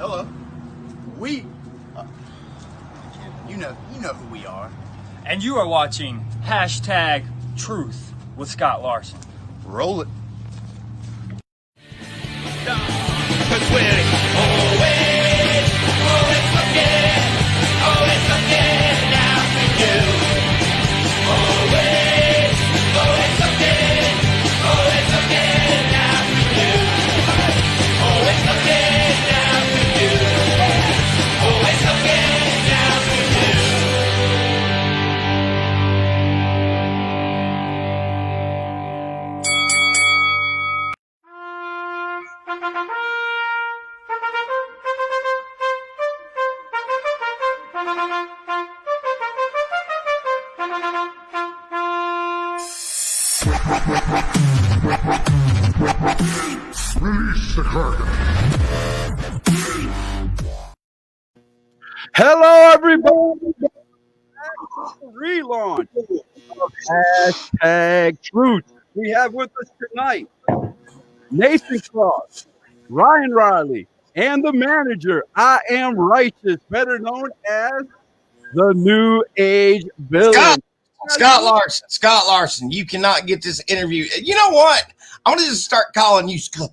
Hello. We, you know who we are. And you are watching #Truth with Scott Larson. Roll it. Cause we're always looking out for you. Always looking out for you. Always looking out for you. Always looking out for you. Release the cargo. Hello, everybody. Relaunch. #Truth. We have with us tonight Nathan Cross, Ryan Riley, and the manager, I Am Righteous, better known as the New Age Villain. Scott Larson, you cannot get this interview. You know what? I'm going to just start calling you Scott.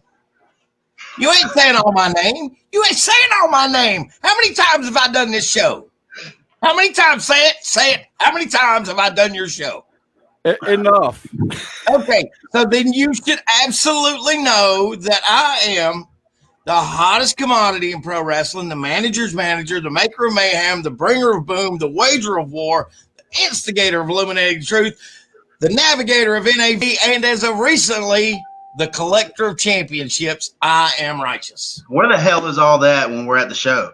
You ain't saying all my name. You ain't saying all my name. How many times have I done this show? How many times? Say it. How many times have I done your show? Enough. Okay, so then you should absolutely know that I am the hottest commodity in pro wrestling, the manager's manager, the maker of mayhem, the bringer of boom, the wager of war, the instigator of illuminating truth, the navigator of NAV, and as of recently, the collector of championships. I am righteous. Where the hell is all that when we're at the show?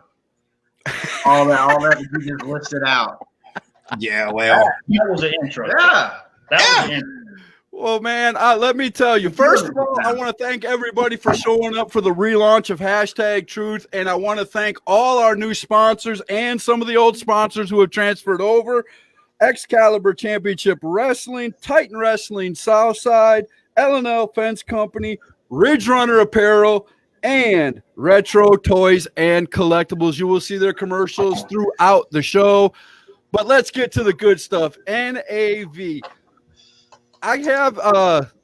all that you just listed out. Yeah, well, That was an intro. Yeah. That was an intro. Well, man, let me tell you. First of all, I want to thank everybody for showing up for the relaunch of #Truth, and I want to thank all our new sponsors and some of the old sponsors who have transferred over. Excalibur Championship Wrestling, Titan Wrestling Southside, L&L Fence Company, Ridge Runner Apparel, and Retro Toys and Collectibles. You will see their commercials throughout the show. But let's get to the good stuff. NAV. I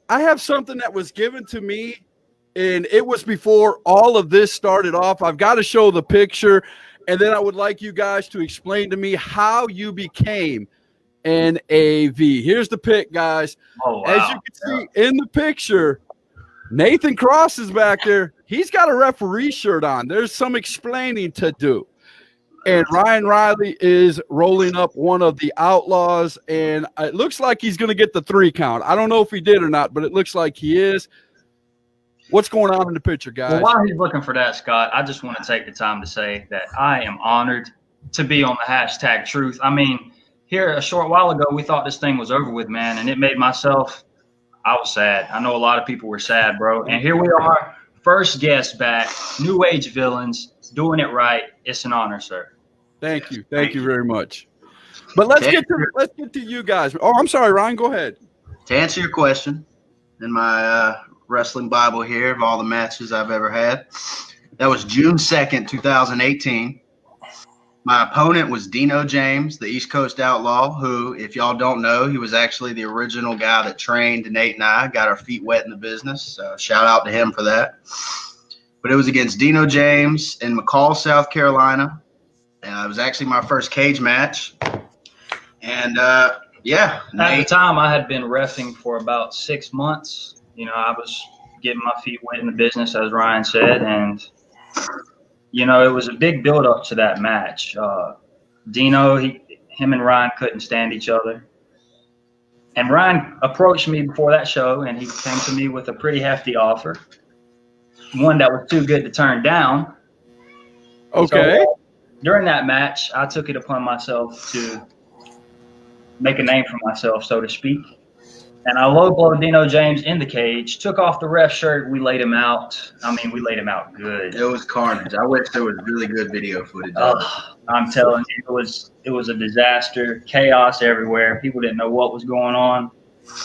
have something that was given to me, and it was before all of this started off. I've got to show the picture, and then I would like you guys to explain to me how you became NAV. Here's the pic, guys. Oh, wow. As you can see in the picture, Nathan Cross is back there. He's got a referee shirt on. There's some explaining to do. And Ryan Riley is rolling up one of the Outlaws, and it looks like he's going to get the 3 count. I don't know if he did or not, but it looks like he is. What's going on in the picture, guys? Well, while he's looking for that, Scott, I just want to take the time to say that I am honored to be on the #Truth. I mean, here a short while ago, we thought this thing was over with, man, and it made myself – I was sad. I know a lot of people were sad, bro. And here we are, first guest back, New Age Villains, doing it right. It's an honor, sir. Thank you. Thank you very much. But let's get to you guys. Oh, I'm sorry, Ryan. Go ahead. To answer your question, in my wrestling Bible here of all the matches I've ever had, that was June 2nd, 2018. My opponent was Dino James, the East Coast Outlaw, who, if y'all don't know, he was actually the original guy that trained Nate and I, got our feet wet in the business. So shout out to him for that. But it was against Dino James in McCall, South Carolina. It was actually my first cage match. And, yeah. At the time, I had been reffing for about 6 months. You know, I was getting my feet wet in the business, as Ryan said, and – you know, it was a big build-up to that match. Dino, him and Ryan couldn't stand each other. And Ryan approached me before that show, and he came to me with a pretty hefty offer, one that was too good to turn down. Okay. So, during that match, I took it upon myself to make a name for myself, so to speak. And I low-blow Dino James in the cage, took off the ref shirt, we laid him out. I mean, we laid him out good. It was carnage. I wish there was really good video footage. I'm telling you, it was a disaster, chaos everywhere. People didn't know what was going on.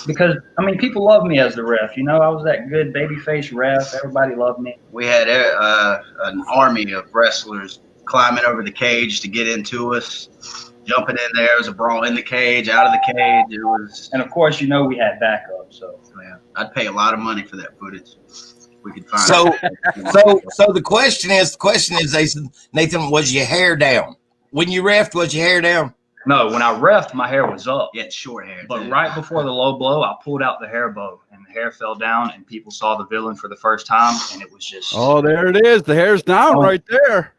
Because I mean, people love me as the ref. You know, I was that good babyface ref. Everybody loved me. We had an army of wrestlers climbing over the cage to get into us, jumping in there. It was a brawl in the cage, out of the cage. It was, And of course, you know, we had backup. So man, I'd pay a lot of money for that footage. We could find So, it. so the question is, Nathan, was your hair down when you refed? Was your hair down? no, when I refed, my hair was up. Yeah, it's short hair. But too. right before the low blow, I pulled out the hair bow, and the hair fell down, and people saw the villain for the first time, and it was just Oh, there it is. The hair's down right there.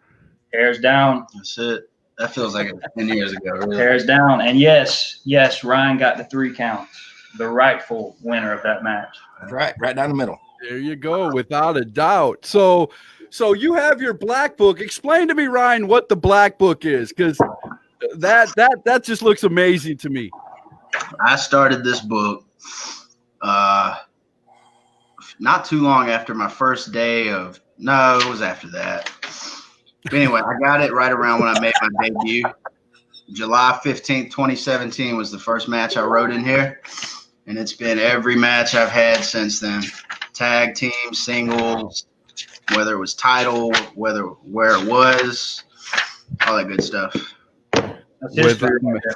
hair's down, That's it. That feels like 10 years ago. Really. hair's down, and yes, Ryan got the 3 counts, the rightful winner of that match. Right down the middle. There you go, without a doubt. So you have your black book. Explain to me, Ryan, what the black book is, because that just looks amazing to me. I started this book not too long after my first day of, no, it was after that. But anyway, I got it right around when I made my debut. July 15th, 2017 was the first match I wrote in here. And it's been every match I've had since then. Tag team, singles, whether it was title, where it was, all that good stuff. That's history right there.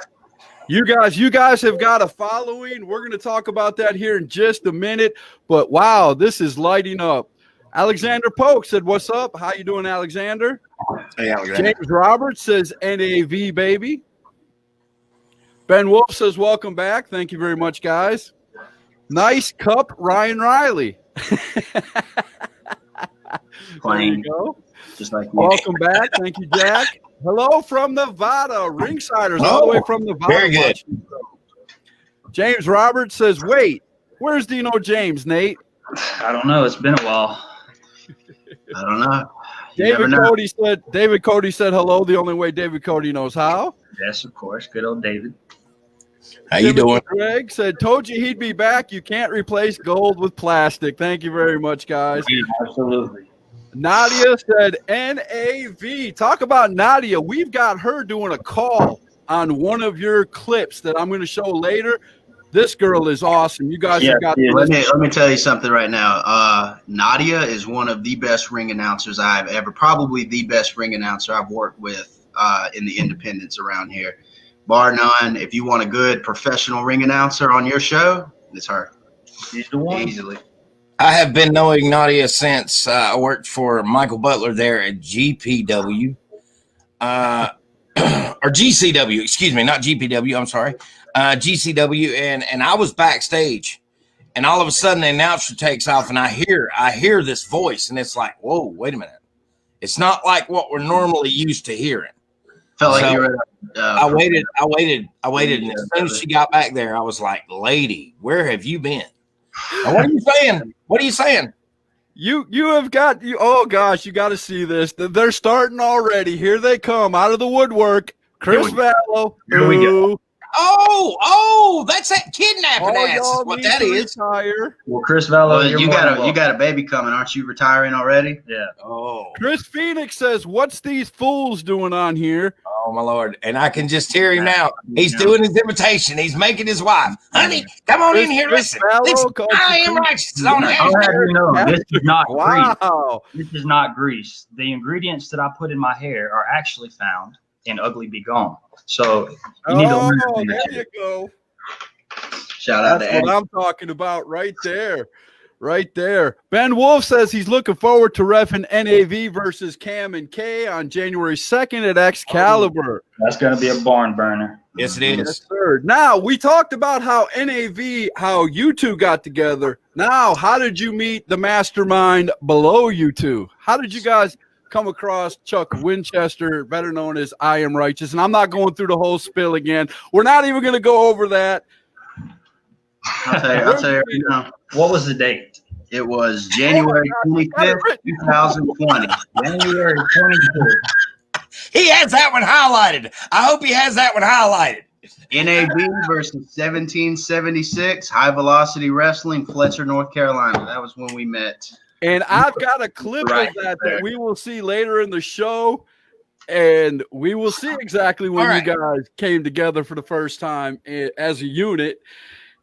You guys have got a following. We're going to talk about that here in just a minute. But wow, this is lighting up. Alexander Polk said, "What's up? How you doing, Alexander?" Hey, Alexander. James Roberts says, "NAV baby." Ben Wolf says, "Welcome back. Thank you very much, guys." Nice cup, Ryan Riley. There you go. Just like Welcome back. Thank you, Jack. Hello from Nevada. Ringsiders all the way from Nevada. Very good. James Roberts says, "Wait, where's Dino James, Nate?" I don't know. It's been a while. I don't know. You never David Cody said hello the only way David Cody knows how. Yes, of course. Good old David. How you doing? Greg said, "Told you he'd be back. You can't replace gold with plastic." Thank you very much, guys. Absolutely. Nadia said, "NAV." Talk about Nadia. We've got her doing a call on one of your clips that I'm going to show later. This girl is awesome. You guys have got. Let me tell you something right now. Nadia is one of the best ring announcers I've ever, probably the best ring announcer I've worked with in the independents around here. Bar none. If you want a good professional ring announcer on your show, it's her. She's the one. Easily. I have been knowing Nadia since I worked for Michael Butler there at GPW, or GCW. Excuse me, not GPW. I'm sorry, GCW, and I was backstage, and all of a sudden the announcer takes off, and I hear this voice, and it's like, whoa, wait a minute, it's not like what we're normally used to hearing. Felt like So, you were. I waited, and as soon as she got back there, I was like, "Lady, where have you been?" And what are you saying? What are you saying? You have got you. Oh gosh, you got to see this. They're starting already. Here they come out of the woodwork. Chris Vallow. Here we go. Oh, that's that kidnapping ass. Is what that is. Retire. Well, Chris Vallow, Well, you're you more than got welcome. a baby coming, aren't you? Retiring already? Yeah. Oh, Chris Phoenix says, "What's these fools doing on here?" oh my Lord! And I can just hear him now. He's doing his invitation. He's making his wife, honey, come on in here. Chris Listen, Vallow called I you am Chris- righteous. It's on I'll have you know, this is not grease. Wow. This is not grease. The ingredients that I put in my hair are actually found in Ugly Be Gone. So you need to learn Oh, that there you go. Shout out That's to what Eddie. I'm talking about right there. Right there. Ben Wolf says he's looking forward to reffing NAV versus Cam and K on January 2nd at Excalibur. That's going to be a barn burner. Yes, it Yes, is. sir. Now, we talked about how NAV, how you two got together. Now, how did you meet the mastermind below you two? How did you guys come across Chuck Winchester, better known as I Am Righteous? And I'm not going through the whole spill again. We're not even going to go over that. I'll tell you right now. What was the date? It was January 25th, 2020. January 25th. He has that one highlighted. I hope he has that one highlighted. NAV versus 1776, High Velocity Wrestling, Fletcher, North Carolina. That was when we met. And I've got a clip Right of that there. we will see later in the show. And we will see exactly when All right. you guys came together for the first time as a unit.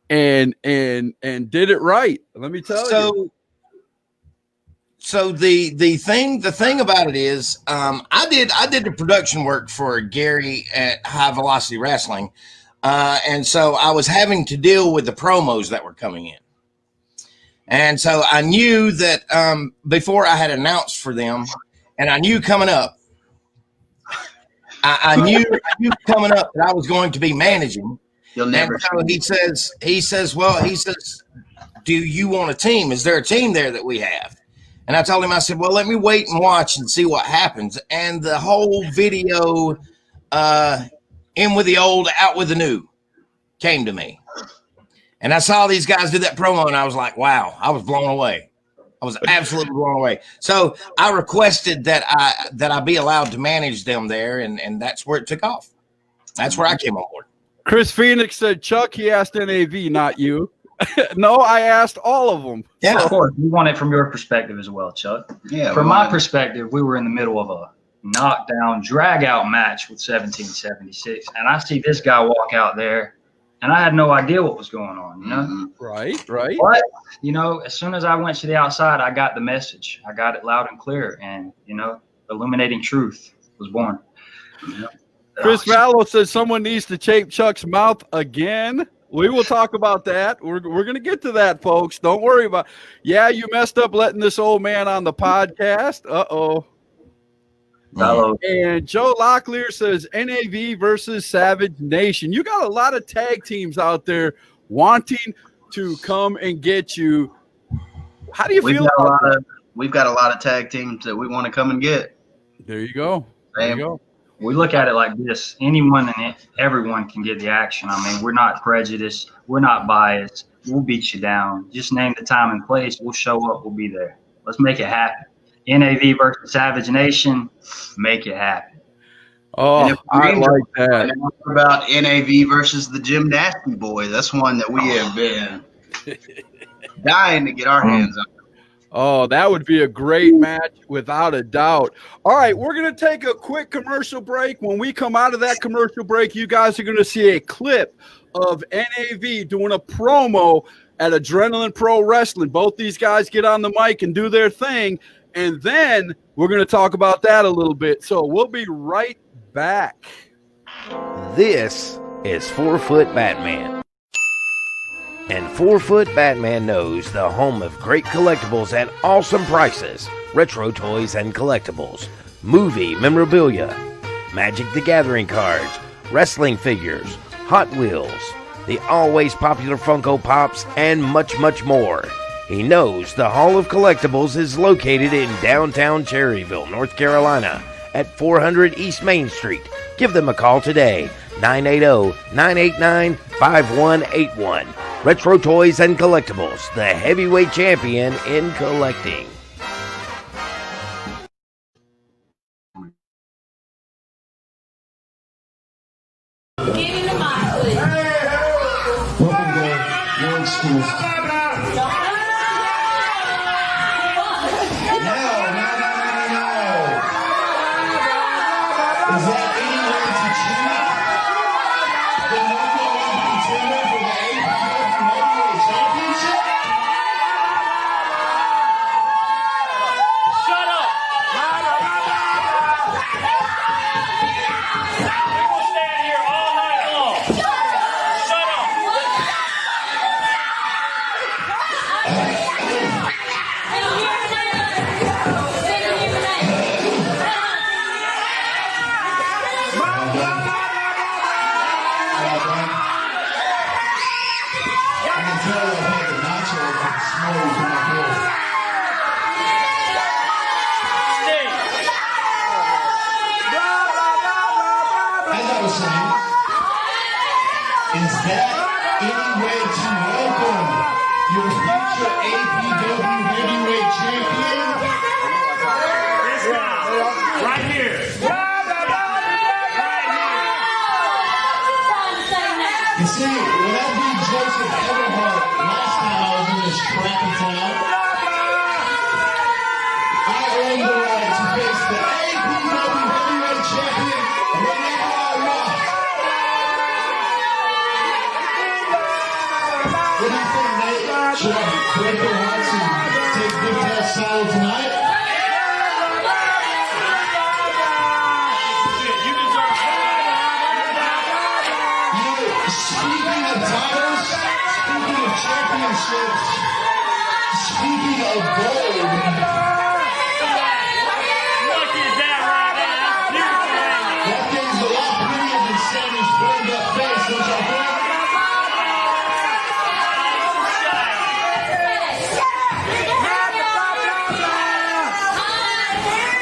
and did it right. Let me tell you. So the thing about it is, I did the production work for Gary at High Velocity Wrestling, and so I was having to deal with the promos that were coming in, and so I knew that before I had announced for them, and I knew coming up, I knew coming up that I was going to be managing. You'll never. And so he says, do you want a team? Is there a team there that we have? And I told him, I said, well, let me wait and watch and see what happens. And the whole video, in with the old, out with the new, came to me. And I saw these guys do that promo, and I was like, wow, I was blown away. I was absolutely blown away. So I requested that I be allowed to manage them there, and that's where it took off. That's where I came on board. Chris Phoenix said, Chuck, he asked NAV, not you. No, I asked all of them. Yeah, Of course, we want it from your perspective as well, Chuck. Yeah. From my perspective, we were in the middle of a knockdown, drag-out match with 1776, and I see this guy walk out there, and I had no idea what was going on, you know? Mm-hmm. Right. But, you know, as soon as I went to the outside, I got the message. I got it loud and clear, and, you know, illuminating truth was born. You know? Chris Vallow says someone needs to shape Chuck's mouth again. We will talk about that. We're going to get to that, folks. Don't worry about it. Yeah, you messed up letting this old man on the podcast. Uh-oh. Vallow. And Joe Locklear says NAV versus Savage Nation. You got a lot of tag teams out there wanting to come and get you. How do you feel about that? We've got a lot of tag teams that we want to come and get. There you go. There you go. We look at it like this. Anyone and everyone can get the action. I mean, we're not prejudiced. We're not biased. We'll beat you down. Just name the time and place. We'll show up. We'll be there. Let's make it happen. NAV versus Savage Nation. Make it happen. Oh, I like that. About NAV versus the Jim Nasty Boy. That's one that we have been dying to get our hands on. Oh, that would be a great match without a doubt. All right, we're going to take a quick commercial break. When we come out of that commercial break, you guys are going to see a clip of NAV doing a promo at Adrenaline Pro Wrestling. Both these guys get on the mic and do their thing, and then we're going to talk about that a little bit. So we'll be right back. This is 4 Foot Batman. And 4 Foot Batman knows the home of great collectibles at awesome prices. Retro toys and collectibles, movie memorabilia, Magic the Gathering cards, wrestling figures, Hot Wheels, the always popular Funko Pops, and much, much more. He knows the Hall of Collectibles is located in downtown Cherryville, North Carolina at 400 East Main Street. Give them a call today, 980-989-5181. Retro Toys and Collectibles, the heavyweight champion in collecting. Is that any way to welcome your future APW heavyweight champion? This guy, right here. You see, when I beat Joseph Everhart last time I was in this crappy town, I earned the right to face the APW heavyweight champion whenever I want. championships. Speaking of gold, that thing's a lot prettier than Sammy's burned up face, don't y'all think?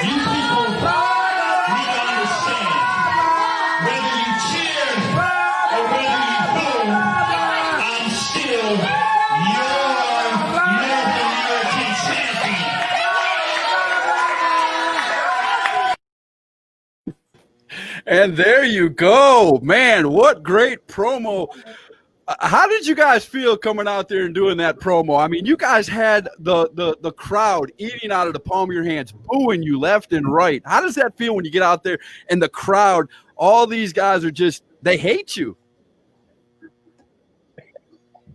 You people need to understand, whether you cheer or whether you boo, I'm still your North American champion. And there you go, man. What great promo. How did you guys feel coming out there and doing that promo? I mean, you guys had the crowd eating out of the palm of your hands, booing you left and right. How does that feel when you get out there and the crowd, all these guys are just, they hate you?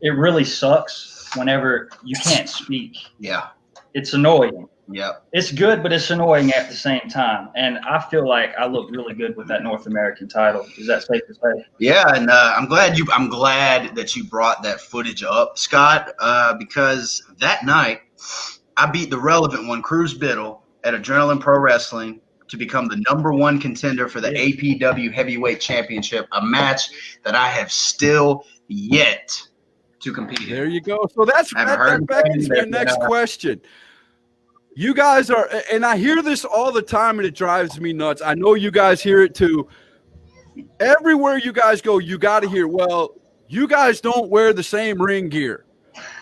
It really sucks whenever you can't speak. Yeah. It's annoying. Yeah. It's good, but it's annoying at the same time. And I feel like I look really good with that North American title. Is that safe to say? Yeah, and I'm glad that you brought that footage up, Scott, because that night I beat the relevant one, Cruz Biddle, at Adrenaline Pro Wrestling to become the #1 contender for the APW Heavyweight Championship, a match that I have still yet to compete in. There you go. So that begs my next question. You guys are, and I hear this all the time, and it drives me nuts. I know you guys hear it too. Everywhere you guys go, you got to hear, well, you guys don't wear the same ring gear.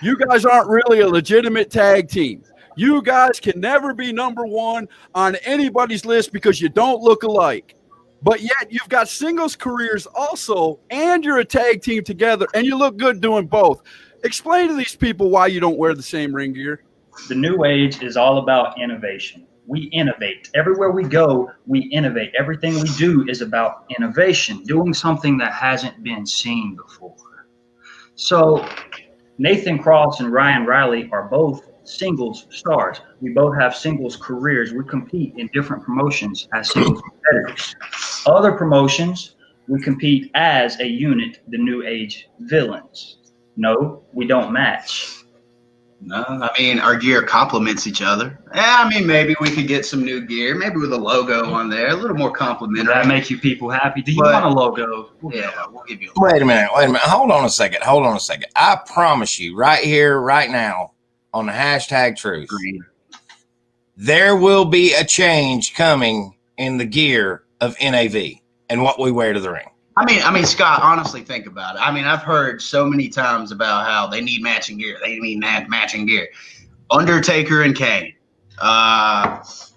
You guys aren't really a legitimate tag team. You guys can never be #1 on anybody's list because you don't look alike. But yet you've got singles careers also, and you're a tag team together, and you look good doing both. Explain to these people why you don't wear the same ring gear. The new age is all about innovation. We innovate. Everywhere we go, we innovate. Everything we do is about innovation, doing something that hasn't been seen before. So Nathan Cross and Ryan Riley are both singles stars. We both have singles careers. We compete in different promotions as singles competitors. Other promotions, we compete as a unit, the new age villains. No, we don't match. No, I mean, our gear complements each other. Yeah, I mean, maybe we could get some new gear, maybe with a logo on there, a little more complimentary. That make you people happy? Do you want a logo? Yeah, we'll give you a Wait a minute. Hold on a second. I promise you right here, right now, on the hashtag truth, there will be a change coming in the gear of NAV and what we wear to the ring. I mean, Scott, honestly, think about it. I mean, I've heard so many times about how they need matching gear. They need matching gear. Undertaker and Kane.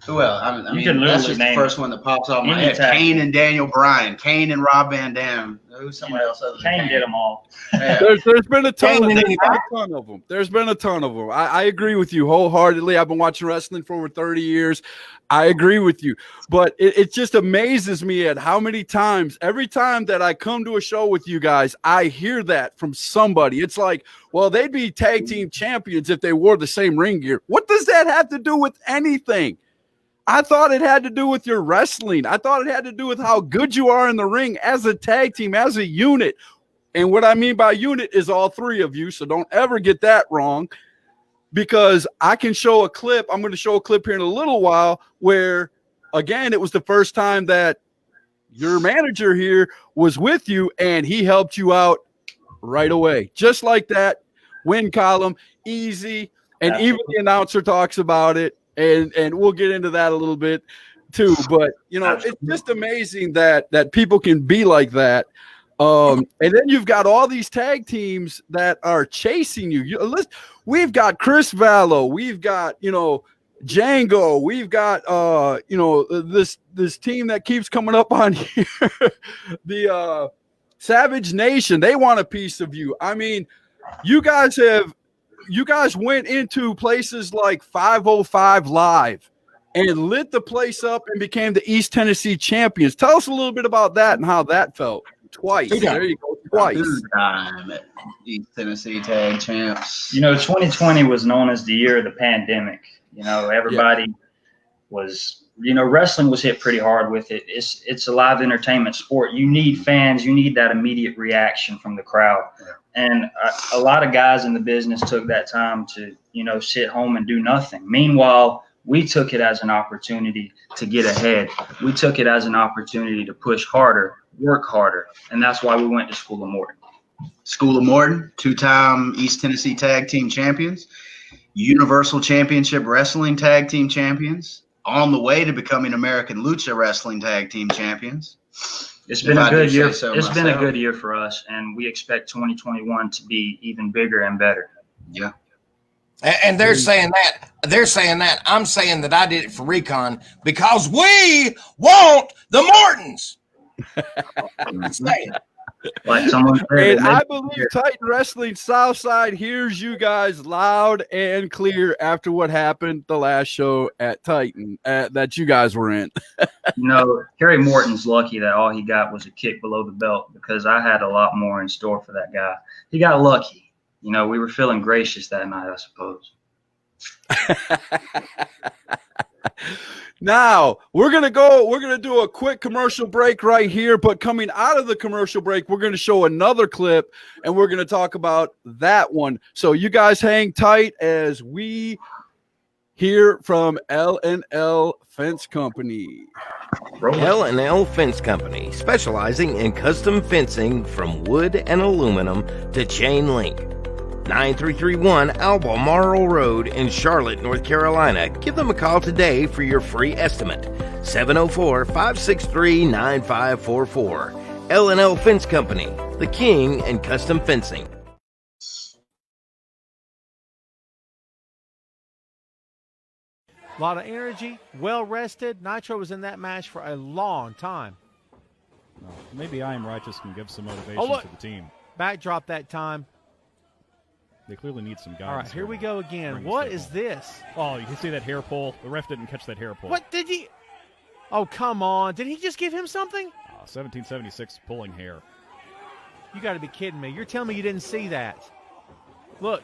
Who else? I mean, that's just the first one that pops off my head. Kane and Daniel Bryan. Kane and Rob Van Dam. Who's somebody else other than Kane did them all. Yeah. There's been a ton of them. There's been a ton of them. I agree with you wholeheartedly. I've been watching wrestling for over 30 years. I agree with you. But it just amazes me at how many times, every time that I come to a show with you guys, I hear that from somebody. It's like, well, they'd be tag team champions if they wore the same ring gear. What does that have to do with anything? I thought it had to do with your wrestling. I thought it had to do with how good you are in the ring as a tag team, as a unit. And what I mean by unit is all three of you, so don't ever get that wrong, because I can show a clip. I'm going to show a clip here in a little while where, again, it was the first time that your manager here was with you, and he helped you out right away. Just like that, win column, easy, and even the announcer talks about it. And we'll get into that a little bit too, but you know, it's just amazing that people can be like that. And then you've got all these tag teams that are chasing you. We've got Chris Vallo, we've got, you know, Django, we've got you know, this team that keeps coming up on here, the Savage Nation. They want a piece of you. I mean, you guys went into places like 505 Live and lit the place up and became the East Tennessee champions. Tell us a little bit about that and how that felt. Twice. There you go. Twice. Time at East Tennessee Tag Champs. You know, 2020 was known as the year of the pandemic. You know, everybody was you know, wrestling was hit pretty hard with it. It's a live entertainment sport. You need fans. You need that immediate reaction from the crowd. And a lot of guys in the business took that time to, you know, sit home and do nothing. Meanwhile, we took it as an opportunity to get ahead. We took it as an opportunity to push harder, work harder. And that's why we went to School of Morton. School of Morton, 2-time East Tennessee Tag Team Champions, Universal Championship Wrestling Tag Team Champions, on the way to becoming American Lucha Wrestling Tag Team Champions. It's been a good year. It's been a good year for us, and we expect 2021 to be even bigger and better. Yeah. And they're saying that. They're saying that. I'm saying that I did it for Recon because we want the Mortons. I'm saying. Like someone said, And I believe Titan Wrestling Southside hears you guys loud and clear after what happened the last show at Titan that you guys were in. you know, Kerry Morton's lucky that all he got was a kick below the belt, because I had a lot more in store for that guy. He got lucky. You know, we were feeling gracious that night, I suppose. Now we're gonna do a quick commercial break right here, but coming out of the commercial break, we're gonna show another clip and we're gonna talk about that one. So you guys hang tight as we hear from L&L Fence Company. L&L Fence Company, specializing in custom fencing from wood and aluminum to chain link. 9331 Albemarle Road in Charlotte, North Carolina. Give them a call today for your free estimate. 704-563-9544. L&L Fence Company, the king in custom fencing. A lot of energy, well rested. Nitro was in that match for a long time. Well, maybe I Am Righteous can give some motivation to the team. Backdrop that time. They clearly need some guys. All right, here we go again. What is this? Oh, you can see that hair pull. The ref didn't catch that hair pull. What did he? Oh, come on. Did he just give him something? 1776 pulling hair. You got to be kidding me. You're telling me you didn't see that. Look,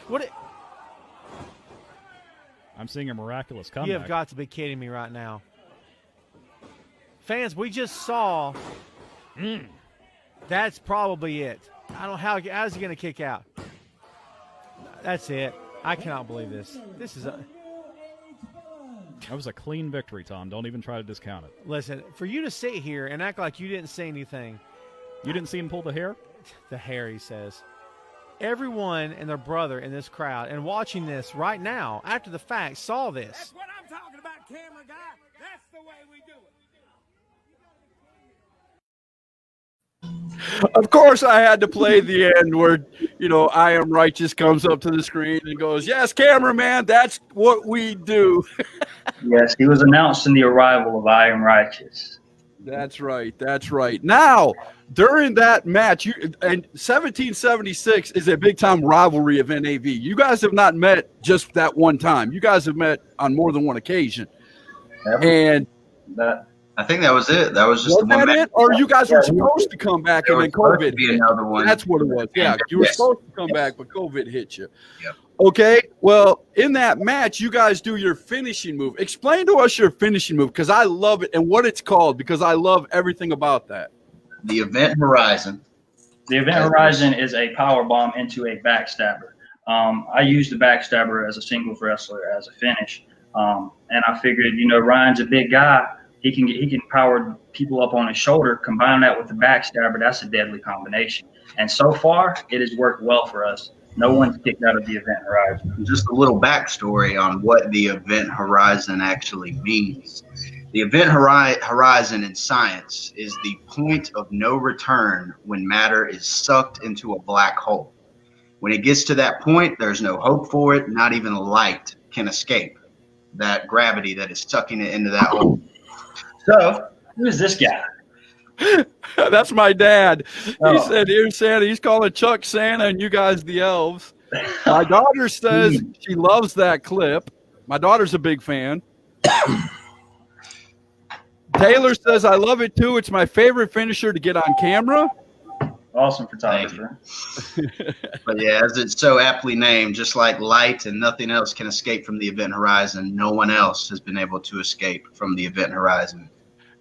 I'm seeing a miraculous comeback. You have got to be kidding me right now. Fans, we just saw. That's probably it. I don't know how's he going to kick out. That's it. I cannot believe this. This is That was a clean victory, Tom. Don't even try to discount it. Listen, for you to sit here and act like you didn't see anything. You didn't see him pull the hair? The hair, he says. Everyone and their brother in this crowd and watching this right now, after the fact, saw this. That's what I'm talking about, camera guy. That's the way we do it. Of course, I had to play the end where, I Am Righteous comes up to the screen and goes, "Yes, cameraman, that's what we do." Yes, he was announcing the arrival of I Am Righteous. That's right. That's right. Now, during that match, and 1776 is a big-time rivalry of NAV. You guys have not met just that one time. You guys have met on more than one occasion. And I think that was it. That was just the one match. Or you guys were supposed to come back and then COVID hit. Another one. That's what it was. Yeah, you were supposed to come back, but COVID hit you. Yep. Okay, well, in that match, you guys do your finishing move. Explain to us your finishing move, because I love it, and what it's called, because I love everything about that. The Event Horizon. The Event Horizon is a power bomb into a backstabber. I use the backstabber as a singles wrestler as a finish, and I figured, Ryan's a big guy. He can power people up on his shoulder. Combine that with the backstabber, that's a deadly combination. And so far, it has worked well for us. No one's kicked out of the Event Horizon. Just a little backstory on what the Event Horizon actually means. The Event Horizon in science is the point of no return when matter is sucked into a black hole. When it gets to that point, there's no hope for it. Not even light can escape that gravity that is sucking it into that hole. So, who is this guy? That's my dad. Oh. He said, "Here's Santa." He's calling Chuck Santa, and you guys the elves. My daughter says she loves that clip. My daughter's a big fan. Taylor says, "I love it too. It's my favorite finisher to get on camera." Awesome photographer. But yeah, as it's so aptly named, just like light and nothing else can escape from the event horizon, no one else has been able to escape from the event horizon.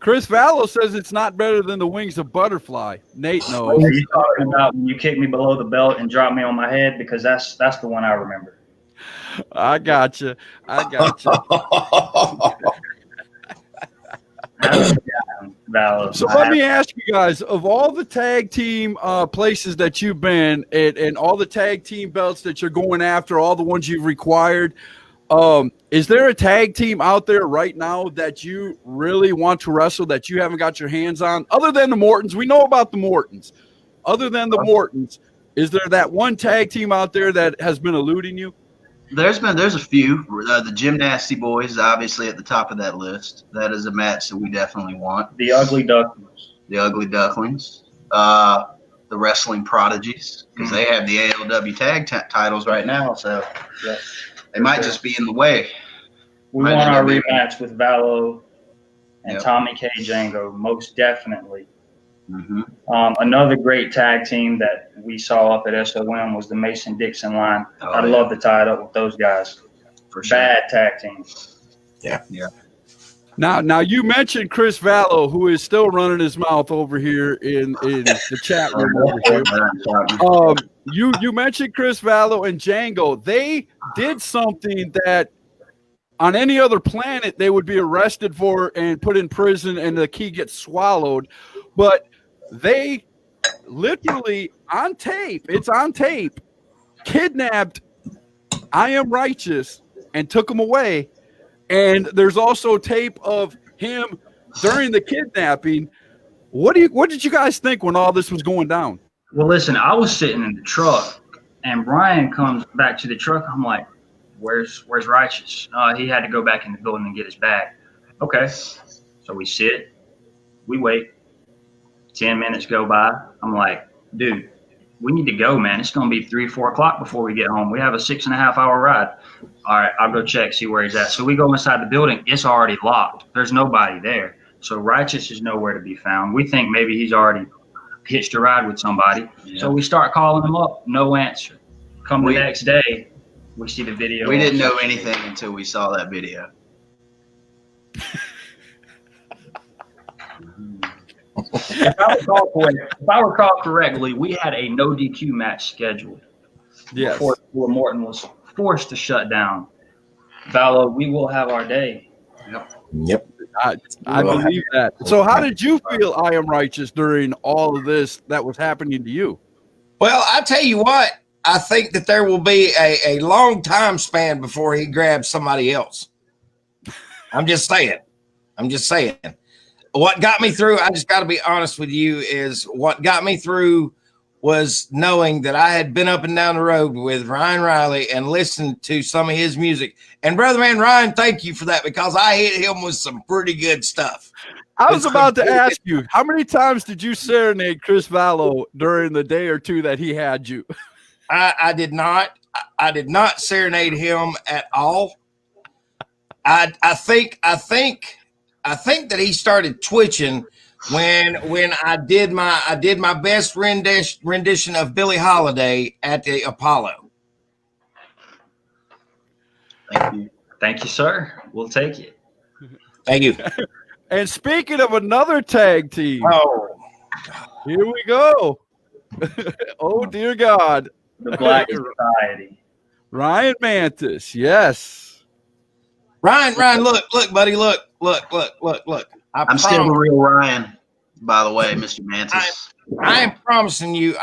Chris Vallow says it's not better than the wings of butterfly. Nate knows. Are you talking about when you kicked me below the belt and dropped me on my head? Because that's the one I remember. I got you. So let me ask you guys, of all the tag team places that you've been and all the tag team belts that you're going after, all the ones you've required, is there a tag team out there right now that you really want to wrestle that you haven't got your hands on? Other than the Mortons, we know about the Mortons. Other than the Mortons, is there that one tag team out there that has been eluding you? There's a few. The Gymnasty Boys is obviously at the top of that list. That is a match that we definitely want. The Ugly Ducklings. The Ugly Ducklings. The Wrestling Prodigies, because they have the ALW tag titles right now, so they might just be in the way. We want our rematch with Vallow and Tommy K. Django, most definitely. Mm-hmm. Another great tag team that we saw up at SOM was the Mason-Dixon line. I'd love to tie it up with those guys. For sure. Bad tag team. Yeah. Now you mentioned Chris Vallow, who is still running his mouth over here in the chat room over here. You mentioned Chris Vallow and Django. They did something that on any other planet they would be arrested for and put in prison and the key gets swallowed. But they literally on tape, it's on tape, kidnapped I Am Righteous and took him away. And there's also tape of him during the kidnapping. What did you guys think when all this was going down? Well, listen, I was sitting in the truck, and Brian comes back to the truck. I'm like, "Where's Righteous?" He had to go back in the building and get his bag. Okay, so we sit, we wait. 10 minutes go by. I'm like, dude, we need to go, man. It's going to be 3, 4 o'clock before we get home. We have a 6.5 hour ride. All right, I'll go check, see where he's at. So we go inside the building. It's already locked. There's nobody there. So Righteous is nowhere to be found. We think maybe he's already hitched a ride with somebody. Yeah. So we start calling him up. No answer. The next day, we see the video. We didn't know anything until we saw that video. If I recall correctly, we had a no DQ match scheduled. Yes. Before Morton was forced to shut down. Vallow, we will have our day. Yep. I believe that. So how did you feel, I Am Righteous, during all of this that was happening to you? Well, I tell you what, I think that there will be a long time span before he grabs somebody else. I'm just saying. What got me through, I just got to be honest with you, is what got me through was knowing that I had been up and down the road with Ryan Riley and listened to some of his music. And brother man, Ryan, thank you for that, because I hit him with some pretty good stuff. I was about to ask you, how many times did you serenade Chris Vallow during the day or two that he had you? I did not. I did not serenade him at all. I think that he started twitching when I did my best rendition of Billie Holiday at the Apollo. Thank you, sir. We'll take it. Thank you. And speaking of another tag team, here we go. Oh dear God, the Black Society. Ryan Mantis, yes. Ryan, look, buddy, look. I'm still the real Ryan, by the way, Mr. Mantis. I am promising you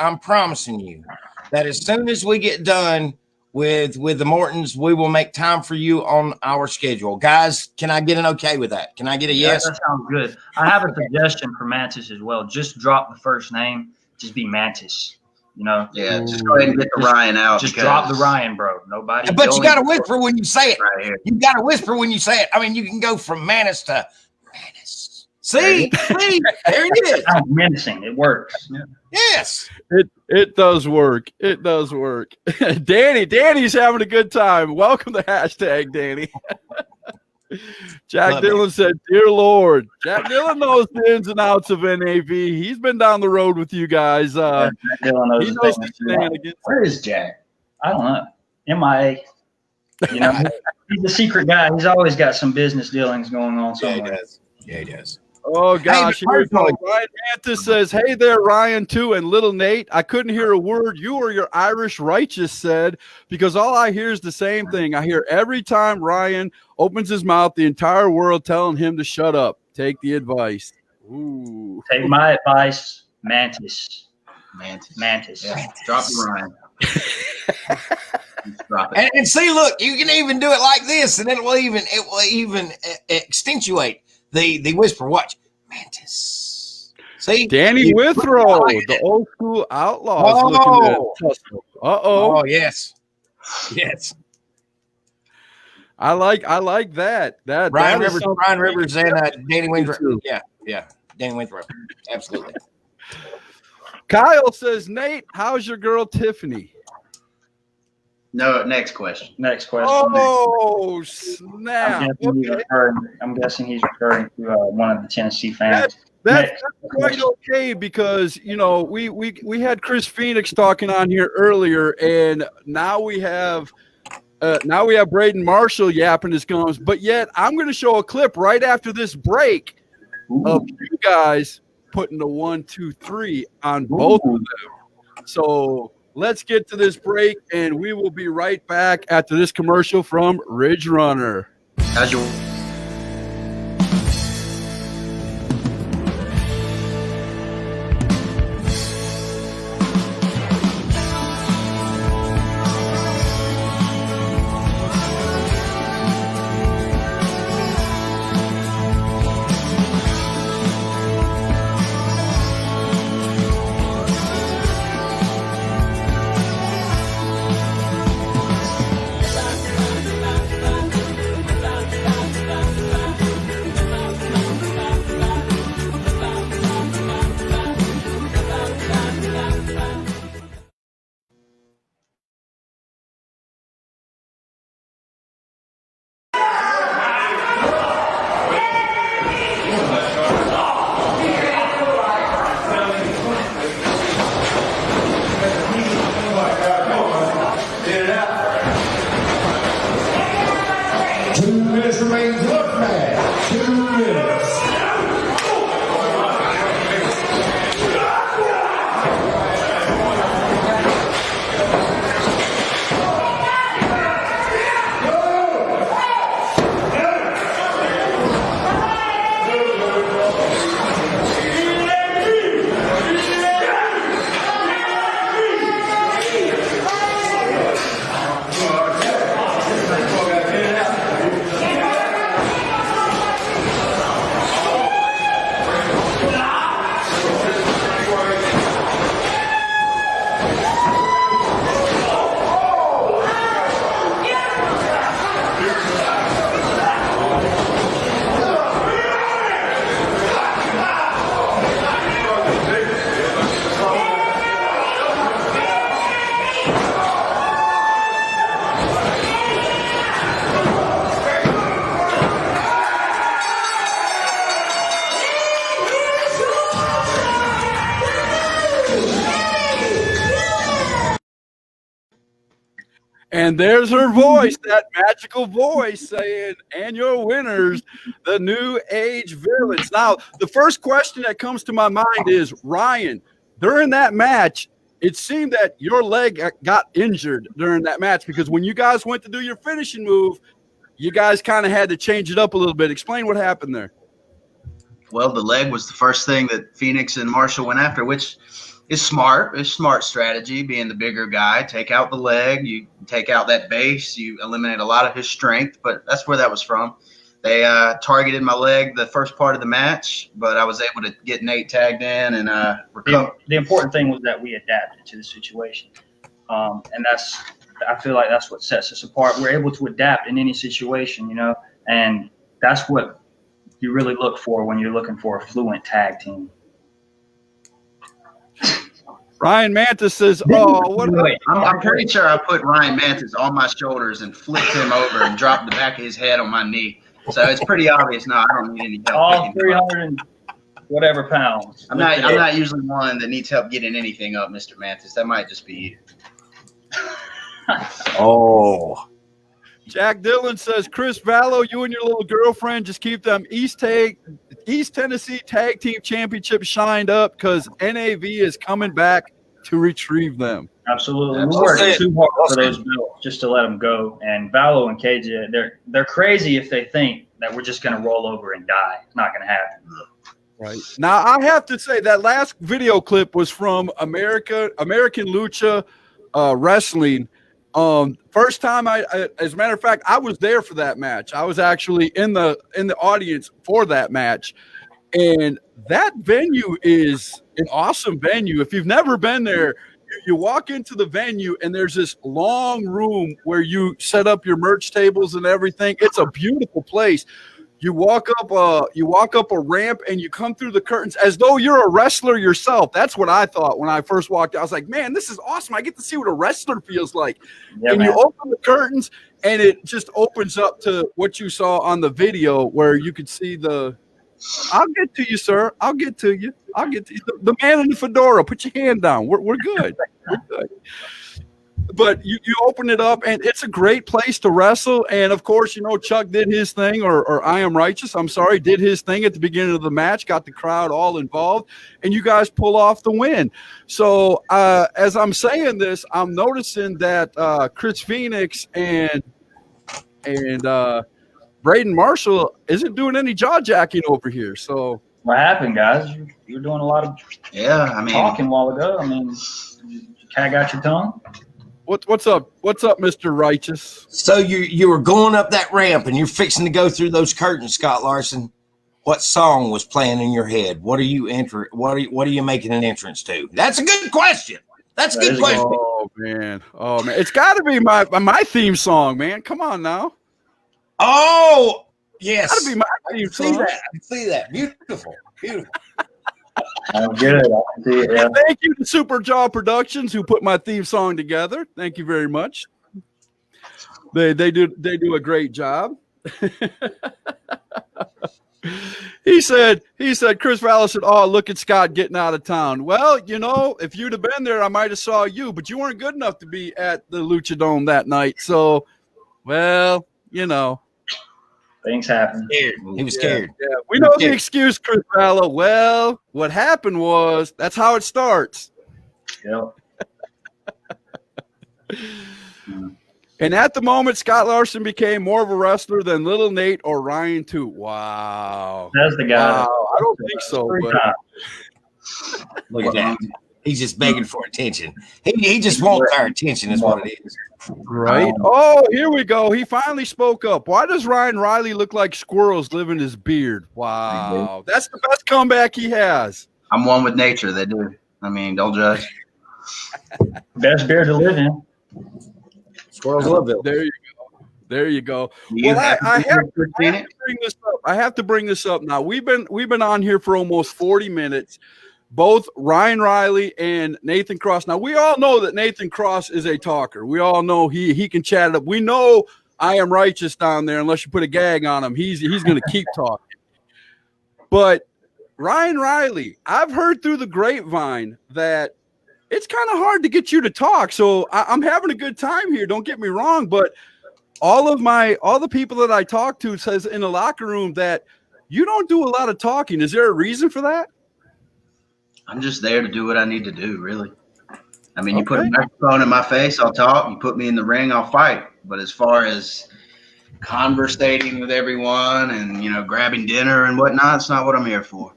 that as soon as we get done with the Mortons, we will make time for you on our schedule. Guys, can I get an okay with that? Can I get a yes? That sounds good. I have a suggestion for Mantis as well. Just drop the first name. Just be Mantis. You know? Yeah, just go ahead and get the Ryan out. Just drop the Ryan, bro. Nobody. But you got to whisper when you say it. Right here. You got to whisper when you say it. I mean, you can go from Mantis to Mantis. See, there it is. Sounds menacing. It works. Yeah. Yes. It does work. It does work. Danny's having a good time. Welcome to hashtag, Danny. Jack Love Dillon said, "Dear Lord." Jack Dillon knows the ins and outs of NAV. He's been down the road with you guys. Jack Dillon knows He the knows things the too. shenanigans. Where is Jack? I don't know. MIA. You know, he's a secret guy. He's always got some business dealings going on Yeah, he somewhere. does. Yeah, he does. Oh gosh, but here we go. personally- Ryan Mantis says, "Hey there, Ryan, too, and little Nate. I couldn't hear a word you or your Irish righteous said because all I hear is the same thing. I hear every time Ryan opens his mouth, the entire world telling him to shut up. Take the advice." Ooh. Take my advice, Mantis. Mantis. Yeah. Drop the Ryan. Drop it. And see, look, you can even do it like this, and it will even accentuate the whisper. Watch, Mantis. See, Danny Withrow, the old school outlaws, looking at Tussle. Oh yes. I like that. Ryan that is Rivers and Danny Withrow. Yeah, Danny Withrow. Absolutely. Kyle says, "Nate, how's your girl Tiffany?" No, next question. Oh, snap. I'm guessing he's referring to one of the Tennessee fans. That's quite okay because, you know, we had Chris Phoenix talking on here earlier, and now we have Braden Marshall yapping his gums. But yet I'm going to show a clip right after this break of you guys putting the 1, 2, 3 on both of them. So let's get to this break, and we will be right back after this commercial from Ridge Runner. How's your remains look match. 2 minutes. And there's her voice, that magical voice saying, "And your winners, the New Age Villains." Now, the first question that comes to my mind is, Ryan, during that match, it seemed that your leg got injured during that match because when you guys went to do your finishing move, you guys kind of had to change it up a little bit. Explain what happened there. Well, the leg was the first thing that Phoenix and Marshall went after, which is smart. It's smart strategy, being the bigger guy. Take out the leg, you take out that base, you eliminate a lot of his strength, but that's where that was from. They targeted my leg the first part of the match, but I was able to get Nate tagged in and recover. The important thing was that we adapted to the situation. And I feel like that's what sets us apart. We're able to adapt in any situation, you know, and that's what you really look for when you're looking for a fluent tag team. Ryan Mantis says, "Oh, what?" I'm pretty sure I put Ryan Mantis on my shoulders and flipped him over and dropped the back of his head on my knee. So it's pretty obvious. No, I don't need any help. All picking him up. 300 and whatever pounds. I'm not usually one that needs help getting anything up, Mr. Mantis. That might just be you. Oh, Jack Dillon says, Chris Vallow, you and your little girlfriend just keep them East Tennessee Tag Team Championships shined up because NAV is coming back to retrieve them. Absolutely. We That's worked it. too hard That's for those belts just to let them go. And Vallow and KJ, they're crazy if they think that we're just going to roll over and die. It's not going to happen. Right. Now, I have to say that last video clip was from American Lucha Wrestling. First time I, as a matter of fact, I was there for that match. I was actually in the audience for that match. And that venue is an awesome venue. If you've never been there, you walk into the venue and there's this long room where you set up your merch tables and everything. It's a beautiful place. You walk up a ramp and you come through the curtains as though you're a wrestler yourself. That's what I thought when I first walked out. I was like, man, this is awesome. I get to see what a wrestler feels like. Yeah, and man. you open the curtains and it just opens up to what you saw on the video where you could see I'll get to you, sir. I'll get to you. The man in the fedora. Put your hand down. We're good. We're good. But you open it up, and it's a great place to wrestle. And, of course, Chuck did his thing, or I Am Righteous, did his thing at the beginning of the match, got the crowd all involved, and you guys pull off the win. So as I'm saying this, I'm noticing that Chris Phoenix and Braden Marshall isn't doing any jaw jacking over here. So What happened, guys? You're doing a lot of talking a while ago. I mean, you kind of got your tongue. What's up? What's up, Mr. Righteous? so you were going up that ramp and you're fixing to go through those curtains, Scott Larson. What song was playing in your head? What are you What are you making an entrance to? That's a good question. That's a good question. Oh man, it's got to be my theme song, man. Come on now. Oh yes, It's got to be my I theme can see song. that. I can see that. Beautiful. Oh, good. I can see it. Yeah. Thank you to Super Jaw Productions who put my theme song together. Thank you very much. They do a great job. He said Chris Vallow said, "Oh, look at Scott getting out of town." Well, if you'd have been there, I might have saw you, but you weren't good enough to be at the Lucha Dome that night. So, well, Things happen. He was scared. Yeah, we know the excuse, Chris Vallow. Well, what happened was that's how it starts. Yep. And at the moment, Scott Larson became more of a wrestler than Little Nate or Ryan Toot. Wow. That's the guy. Wow. I don't think so. But Look at that. He's just begging for attention. He just wants our attention is what it is. right. Oh, here we go. He finally spoke up. Why does Ryan Riley look like squirrels living his beard? Wow. That's the best comeback he has. I'm one with nature. They do. I mean, don't judge. Best beer to live in. Squirrels love it. There you go. You Well, have I to have to bring it. bring this up. I have to bring this up now. We've been on here for almost 40 minutes. Both Ryan Riley and Nathan Cross. Now, we all know that Nathan Cross is a talker. We all know he can chat it up. We know I Am Righteous down there. Unless you put a gag on him, he's going to keep talking. But Ryan Riley, I've heard through the grapevine that it's kind of hard to get you to talk. So I'm having a good time here. Don't get me wrong, but all the people that I talk to says in the locker room that you don't do a lot of talking. Is there a reason for that? I'm just there to do what I need to do, really. I mean, you put a microphone in my face, I'll talk. You put me in the ring, I'll fight. But as far as conversating with everyone and, grabbing dinner and whatnot, it's not what I'm here for.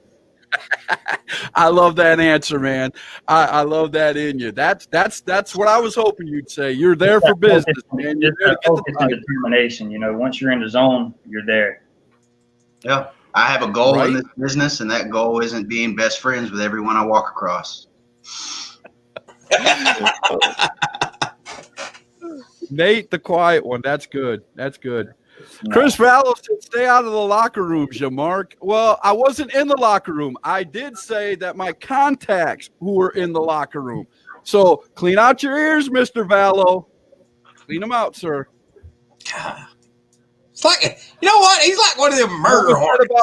I love that answer, man. I love that in you. That's what I was hoping you'd say. You're there for business, man. You're there to get the Focus and determination. Once you're in the zone, you're there. Yeah. I have a goal in this business, and that goal isn't being best friends with everyone I walk across. Nate, the quiet one. That's good. That's good. Chris Vallow said, stay out of the locker rooms, you mark. Well, I wasn't in the locker room. I did say that my contacts who were in the locker room. So clean out your ears, Mr. Vallow. Clean them out, sir. It's like, you know what? He's like one of them murder hornets.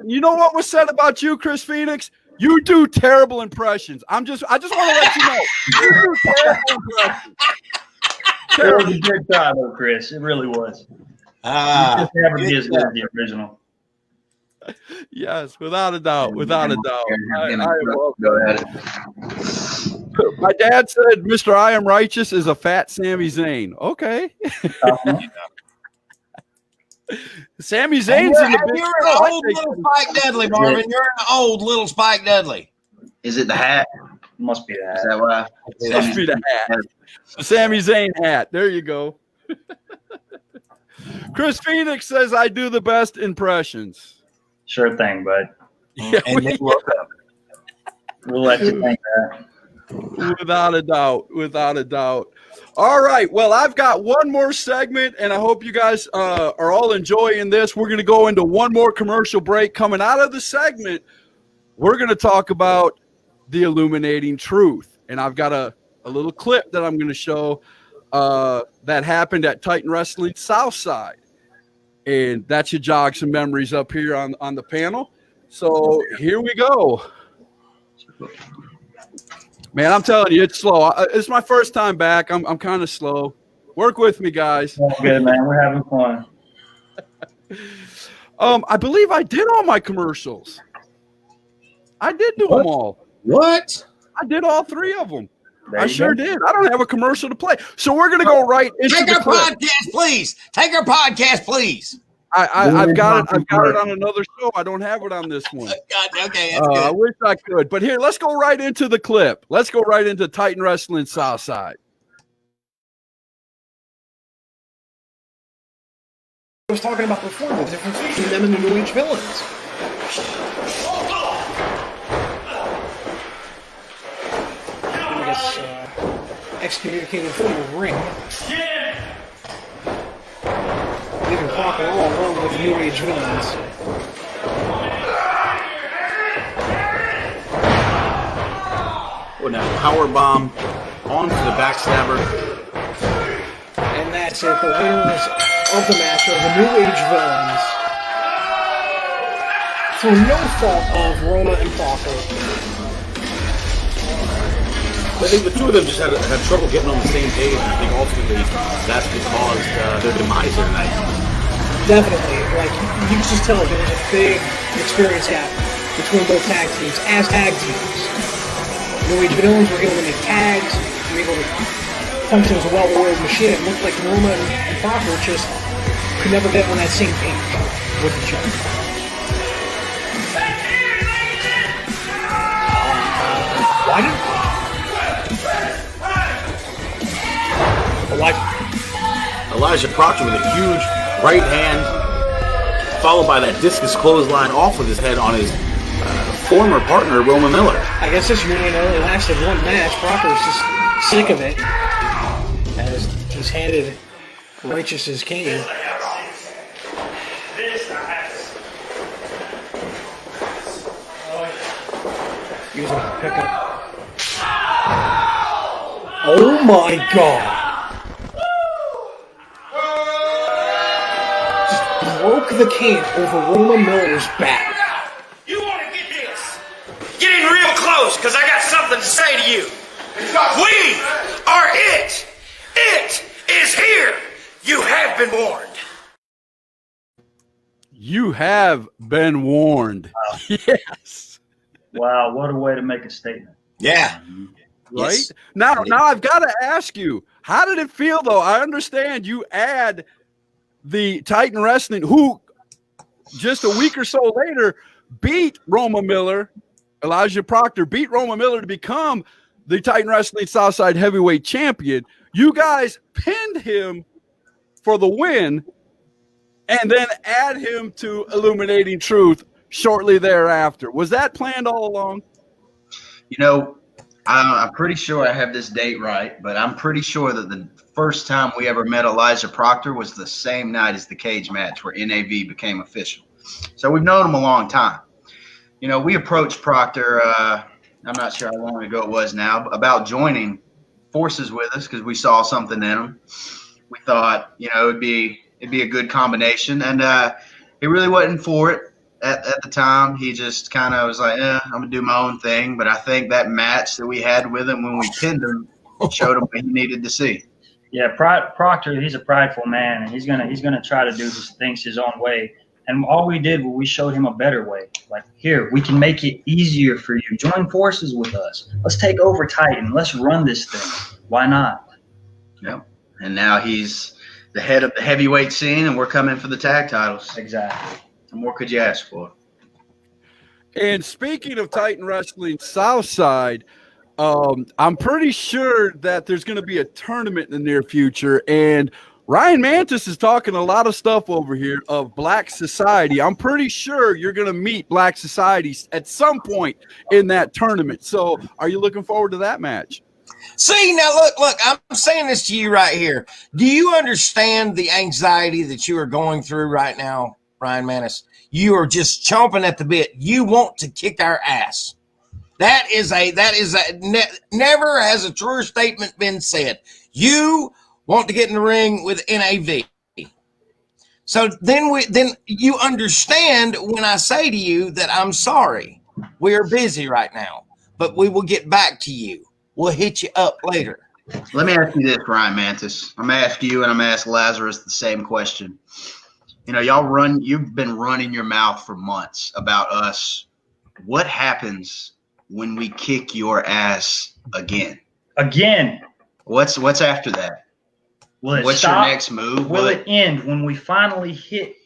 You know what was said about you, Chris Phoenix? You do terrible impressions. I just want to let you know. You do terrible impressions. It was a good try, though, Chris. It really was. You just never be as good as the original. Yes, without a doubt. Without a doubt. Go ahead. My dad said Mr. I Am Righteous is a fat Sami Zayn. Okay. Sami Zayn's in the big You're an old little Spike Dudley, Marvin. You're an old little Spike Dudley. Is it the hat? Must be the hat. Is that why? It must be the hat. The Sami Zayn hat. There you go. Chris Phoenix says I do the best impressions. Sure thing, bud. Yeah, We'll let you think that. Without a doubt. Without a doubt. All right. Well, I've got one more segment, and I hope you guys are all enjoying this. We're going to go into one more commercial break. Coming out of the segment, we're going to talk about the illuminating truth. And I've got a little clip that I'm going to show that happened at Titan Wrestling Southside. And that should jog some memories up here on the panel. So here we go. Man, I'm telling you, it's slow. It's my first time back. I'm kind of slow. Work with me, guys. All good, man. We're having fun. I believe I did all my commercials. I did do them all. What? I did all 3 of them. I sure did. I don't have a commercial to play. So we're going to go right into Take the our clip. podcast, please. Take our podcast, please. I've got it. I've got it on another show. I don't have it on this one. God, okay, that's good. I wish I could. But here, let's go right into the clip. Let's go right into Titan Wrestling Southside. I was talking about before, the difference between them and the New Age villains. I guess excommunicated from the ring. Leaving Crocker all alone with the New Age villains. Oh, now power bomb onto the backstabber. And that's it. The winners of the match are the New Age villains. Through no fault of Rona and Crocker. I think the two of them just had trouble getting on the same page, and I think ultimately that's what caused their demise here tonight. Definitely. Like, you can just tell there was a big experience gap between both tag teams as tag teams. New Age villains were able to make tags, were able to function as a well-oiled machine. It looked like Roma and Crocker just could never get on that same page with each other. Why did Elijah Proctor with a huge right hand, followed by that discus clothesline off with his head on his former partner, Roma Miller. I guess this union only lasted one match. Proctor's just sick of it, as he's handed Righteous as king. Using the pickup. Oh my god! Just broke the can over Roma Miller's back. You want to get this? Get in real close, because I got something to say to you. We are it. It is here. You have been warned. You have been warned. Yes. Wow, what a way to make a statement. Yeah. Right? Yes. Now I've got to ask you, how did it feel, though? I understand you add the Titan Wrestling, who just a week or so later beat Roma Miller, Elijah Proctor, beat Roma Miller to become the Titan Wrestling Southside Heavyweight Champion. You guys pinned him for the win and then add him to Illuminating Truth shortly thereafter. Was that planned all along? You know, I'm pretty sure I have this date right, but I'm pretty sure that the first time we ever met Elijah Proctor was the same night as the cage match where NAV became official. So we've known him a long time. You know, we approached Proctor, I'm not sure how long ago it was now, about joining forces with us because we saw something in him. We thought, you know, it'd be it'd be a good combination. And he really wasn't for it at the time. He just kind of was like, I'm going to do my own thing. But I think that match that we had with him when we pinned him showed him what he needed to see. Yeah, Proctor, he's a prideful man, and he's gonna try to do things his own way. And all we did was we showed him a better way. Like, here, we can make it easier for you. Join forces with us. Let's take over Titan. Let's run this thing. Why not? Yep. And now he's the head of the heavyweight scene, and we're coming for the tag titles. Exactly. What more could you ask for? And speaking of Titan Wrestling Southside, I'm pretty sure that there's going to be a tournament in the near future, and Ryan Mantis is talking a lot of stuff over here of Black Society. I'm pretty sure you're going to meet Black Society at some point in that tournament. So are you looking forward to that match? See, now look, I'm saying this to you right here. Do you understand the anxiety that you are going through right now, Ryan Mantis? You are just chomping at the bit. You want to kick our ass. Never has a truer statement been said. You want to get in the ring with NAV. So then you understand when I say to you that I'm sorry. We are busy right now, but we will get back to you. We'll hit you up later. Let me ask you this, Ryan Mantis. I'm going to ask you and I'm going to ask Lazarus the same question. You know, you've been running your mouth for months about us. What happens when we kick your ass again? Again. What's after that? What's your next move? Will it end when we finally hit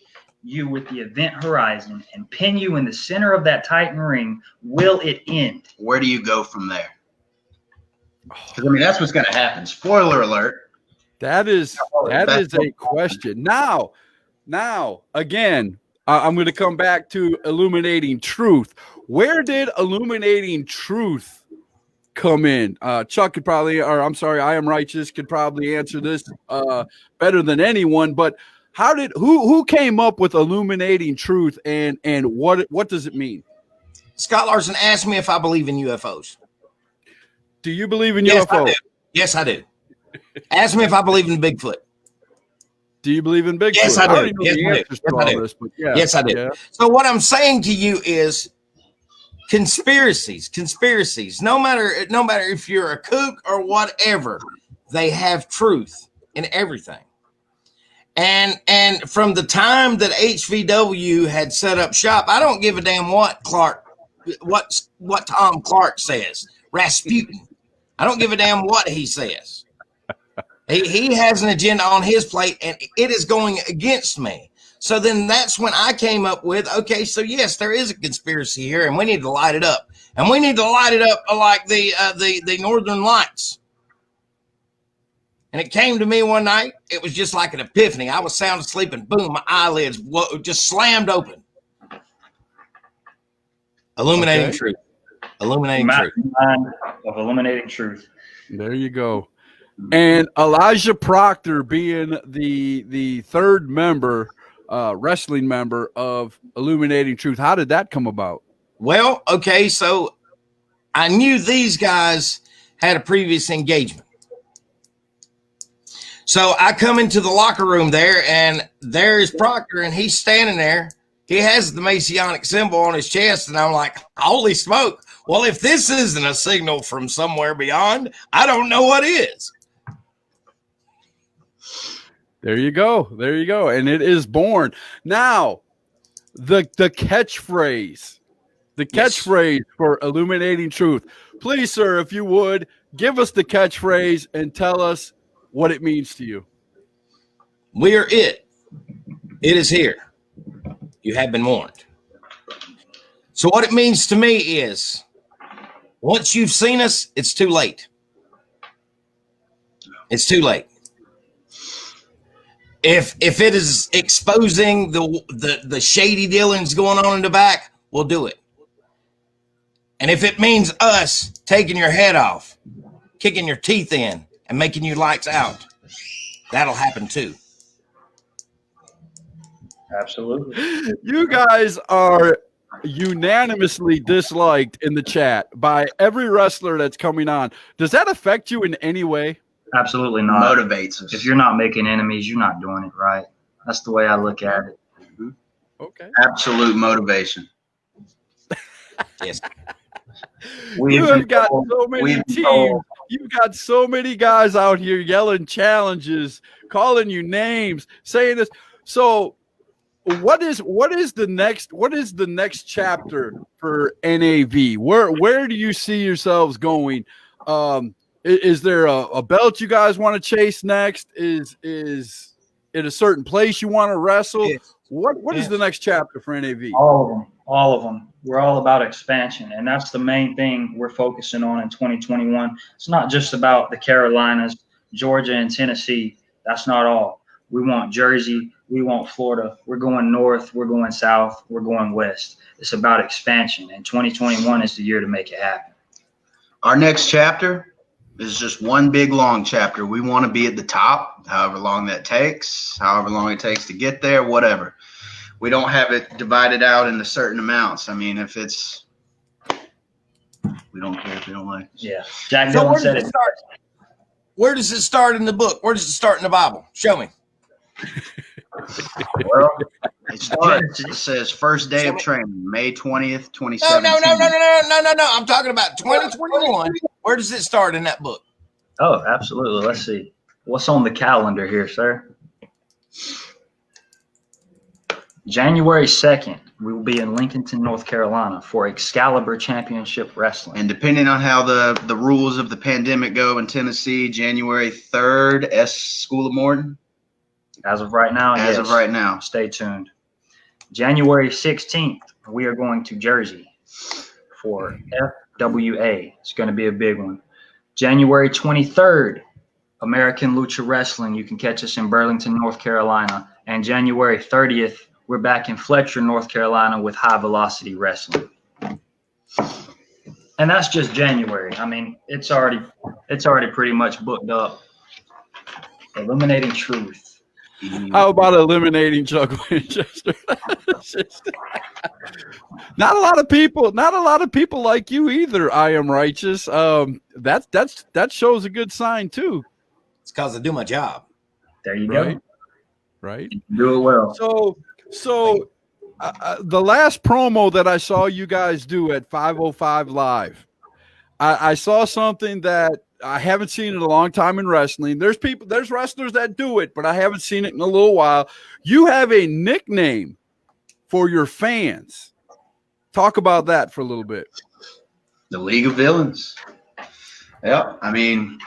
you with the Event Horizon and pin you in the center of that Titan ring? Will it end? Where do you go from there? Because, I mean, that's what's going to happen. Spoiler alert. That is a question. Now, again, I'm going to come back to Illuminating Truth. Where did Illuminating Truth come in? Chuck could probably, or I'm sorry, I Am Righteous could probably answer this better than anyone. But who came up with Illuminating Truth, and what does it mean? Scott Larson asked me if I believe in UFOs. Do you believe in UFOs? Yes, I do. Ask me if I believe in Bigfoot. Do you believe in Bigfoot? Yes, I do. Yes, I do. Yeah. So what I'm saying to you is conspiracies. No matter if you're a kook or whatever, they have truth in everything. And from the time that HVW had set up shop, I don't give a damn what Tom Clark says. Rasputin. I don't give a damn what he says. He has an agenda on his plate, and it is going against me. So then that's when I came up with, okay, so yes, there is a conspiracy here, and we need to light it up. And we need to light it up like the Northern Lights. And it came to me one night. It was just like an epiphany. I was sound asleep, and boom, my eyelids just slammed open. Illuminating Truth. Illuminating Truth. Of Illuminating Truth. There you go. And Elijah Proctor being the third member, wrestling member of Illuminating Truth. How did that come about? Well, okay, so I knew these guys had a previous engagement. So I come into the locker room there, and there is Proctor, and he's standing there. He has the Masonic symbol on his chest, and I'm like, holy smoke. Well, if this isn't a signal from somewhere beyond, I don't know what is. There you go. There you go. And it is born. Now, the catchphrase. The catchphrase for Illuminating Truth. Please, sir, if you would, give us the catchphrase and tell us what it means to you. We are it. It is here. You have been warned. So what it means to me is, once you've seen us, it's too late. It's too late. If it is exposing the shady dealings going on in the back, we'll do it. And if it means us taking your head off, kicking your teeth in, and making you lights out, that'll happen too. Absolutely. You guys are unanimously disliked in the chat by every wrestler that's coming on. Does that affect you in any way? Absolutely not. Motivates us. If you're not making enemies, you're not doing it right. That's the way I look at it. Okay. Absolute motivation. Yes. You have got so many teams. You've got so many guys out here yelling challenges, calling you names, saying this. So what is the next chapter for NAV? Where do you see yourselves going? Is there a belt you guys want to chase next? Is it a certain place you want to wrestle? Yes. What is the next chapter for NAV? All of them. We're all about expansion, and that's the main thing we're focusing on in 2021. It's not just about the Carolinas, Georgia, and Tennessee. That's not all. We want Jersey. We want Florida. We're going north. We're going south. We're going west. It's about expansion, and 2021 is the year to make it happen. Our next chapter is just one big long chapter. We want to be at the top, however long that takes, however long it takes to get there, whatever. We don't have it divided out into certain amounts. I mean, if it's, we don't care if we don't like it. Yeah. Jack So Dillon where said does it. it start? Where does it start in the book? Where does it start in the Bible? Show me. Well, it starts. It says first day of training, May 20th, 2017. No. I'm talking about 2021. Where does it start in that book? Oh, absolutely. Let's see. What's on the calendar here, sir? January 2nd, we will be in Lincolnton, North Carolina for Excalibur Championship Wrestling. And depending on how the rules of the pandemic go in Tennessee, January 3rd, School of Morton. As of right now, As of right now. Stay tuned. January 16th, we are going to Jersey for FWA. It's going to be a big one. January 23rd, American Lucha Wrestling. You can catch us in Burlington, North Carolina. And January 30th, we're back in Fletcher, North Carolina with High Velocity Wrestling. And that's just January. I mean, it's already pretty much booked up. Eliminating Truth. How about eliminating Chuck Winchester? Not a lot of people like you either. I Am Righteous. That shows a good sign too. It's because I do my job. There you go. Right. Do it well. So the last promo that I saw you guys do at 505 Live, I saw something that I haven't seen in a long time in wrestling. There's wrestlers that do it, but I haven't seen it in a little while. You have a nickname for your fans. Talk about that for a little bit. The League of Villains. Yeah, I mean,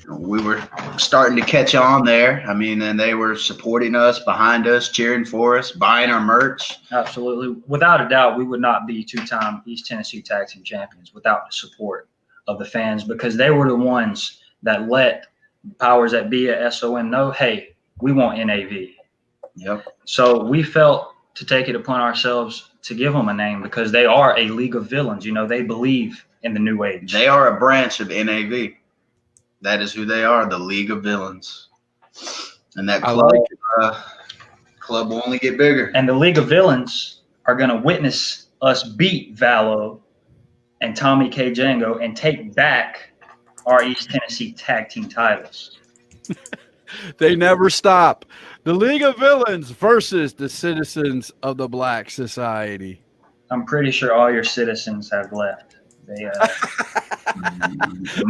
we were starting to catch on there. I mean, and they were supporting us, behind us, cheering for us, buying our merch. Absolutely. Without a doubt, we would not be two-time East Tennessee Tag Team Champions without the support of the fans, because they were the ones that let powers that be at SOM know, hey, we want NAV. Yep. So we felt to take it upon ourselves to give them a name, because they are a League of Villains. You know, they believe in the new age. They are a branch of NAV. That is who they are, the League of Villains. And that club will only get bigger. And the League of Villains are going to witness us beat Valo and Tommy K. Django and take back our East Tennessee Tag Team titles. They never stop. The League of Villains versus the citizens of the Black Society. I'm pretty sure all your citizens have left. They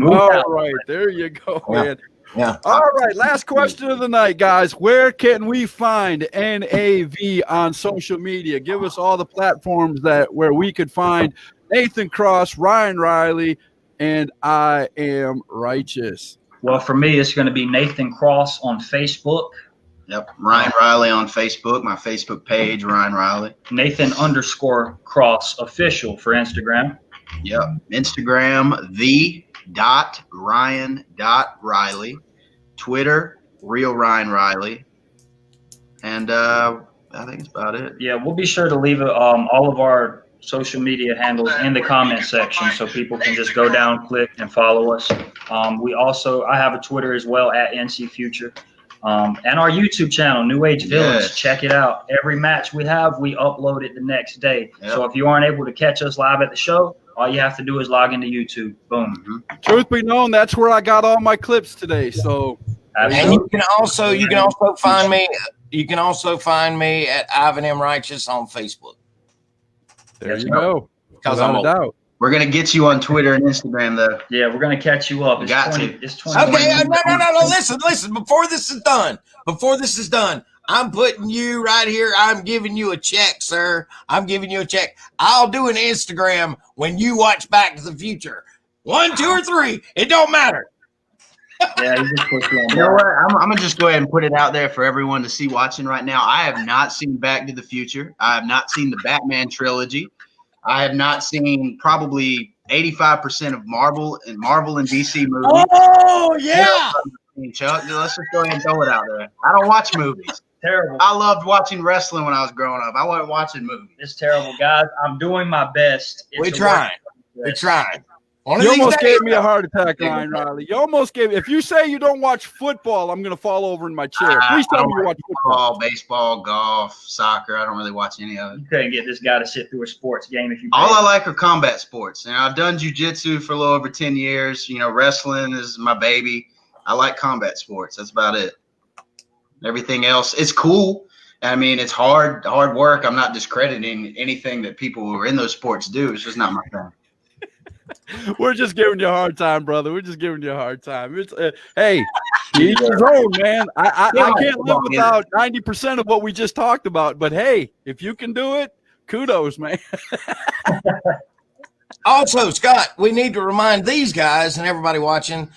all right, there you go, man. Yeah. All right, last question of the night, guys. Where can we find NAV on social media? Give us all the platforms where we could find Nathan Cross, Ryan Riley, and I Am Righteous. Well, for me, it's going to be Nathan Cross on Facebook. Yep. Ryan Riley on Facebook, my Facebook page, Ryan Riley. Nathan_Cross official for Instagram. Yep. Instagram, the.ryan.riley. Twitter, Real Ryan Riley. And I think it's about it. Yeah, we'll be sure to leave all of our social media handles in the comment section so people can just go down, click, and follow us. I have a Twitter as well, at NC Future. And our YouTube channel, New Age Villains. Yes. Check it out. Every match we have, we upload it the next day. Yep. So if you aren't able to catch us live at the show, all you have to do is log into YouTube. Boom. Mm-hmm. Truth be known, that's where I got all my clips today. So, and you can also find me You can also find me at Ivan M. Righteous on Facebook. There you go. Because I'm Without a doubt. We're gonna get you on Twitter and Instagram, though. Yeah, we're gonna catch you up. It's 20. It's 20. Okay, no. Listen. Before this is done, I'm putting you right here. I'm giving you a check, sir. I'm giving you a check. I'll do an Instagram when you watch Back to the Future. 1, 2, or 3. It don't matter. Yeah, you just put you on. You know what? I'm gonna just go ahead and put it out there for everyone to see watching right now. I have not seen Back to the Future. I have not seen the Batman trilogy. I have not seen probably 85% of Marvel and DC movies. Oh yeah, Chuck. Let's just go ahead and throw it out there. I don't watch movies. Terrible. I loved watching wrestling when I was growing up. I wasn't watching movies. It's terrible, guys. I'm doing my best. We're trying. You almost gave me a heart attack, Ryan Riley. You almost gave me. If you say you don't watch football, I'm going to fall over in my chair. Please tell me you watch football, baseball, golf, soccer. I don't really watch any of it. You couldn't get this guy to sit through a sports game if you. All I like are combat sports. And I've done jiu-jitsu for a little over 10 years. You know, wrestling is my baby. I like combat sports. That's about it. Everything else, it's cool. I mean, it's hard work. I'm not discrediting anything that people who are in those sports do. It's just not my thing. We're just giving you a hard time, brother. We're just giving you a hard time. It's hey, each his own, man. I can't live without 90% of what we just talked about. But hey, if you can do it, kudos, man. Also, Scott, we need to remind these guys and everybody watching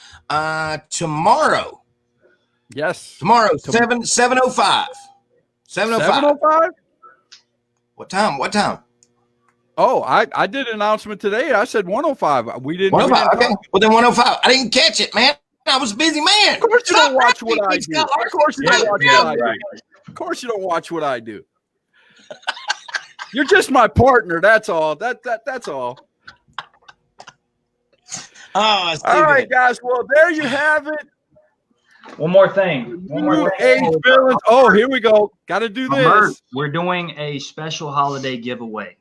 tomorrow. Yes. Tomorrow, 7:05. 7:05. What time? Oh, I did an announcement today. I said 105. We didn't. 105. Okay. Well, then 105. I didn't catch it, man. I was a busy man. Of course you don't watch what I do. Of course you don't watch what I do. Of course you don't watch what I do. You're just my partner. That's all. That's all. Oh, all right, guys. Well, there you have it. One more thing. Oh, here we go. Got to do this. We're doing a special holiday giveaway.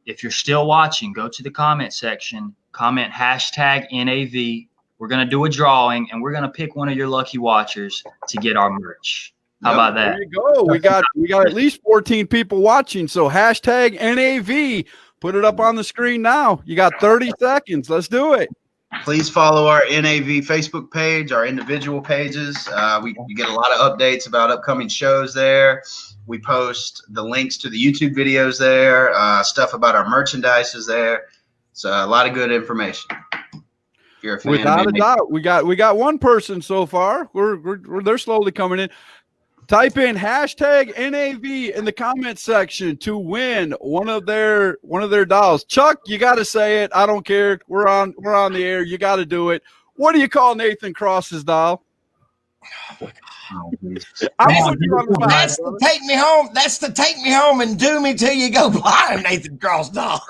If you're still watching, go to the comment section, comment #NAV. We're going to do a drawing, and we're going to pick one of your lucky watchers to get our merch. How about that? There you go. We got at least 14 people watching. So #NAV. Put it up on the screen now. You got 30 seconds. Let's do it. Please follow our NAV Facebook page, our individual pages. You get a lot of updates about upcoming shows there. We post the links to the YouTube videos there. Stuff about our merchandise is there. So a lot of good information. If you're a fan, without a doubt, we got one person so far. They're slowly coming in. Type in #NAV in the comment section to win one of their dolls. Chuck, you got to say it. I don't care. We're on the air. You got to do it. What do you call Nathan Cross's doll? That's the take me home. That's the take me home and do me till you go blind, Nathan Cross doll.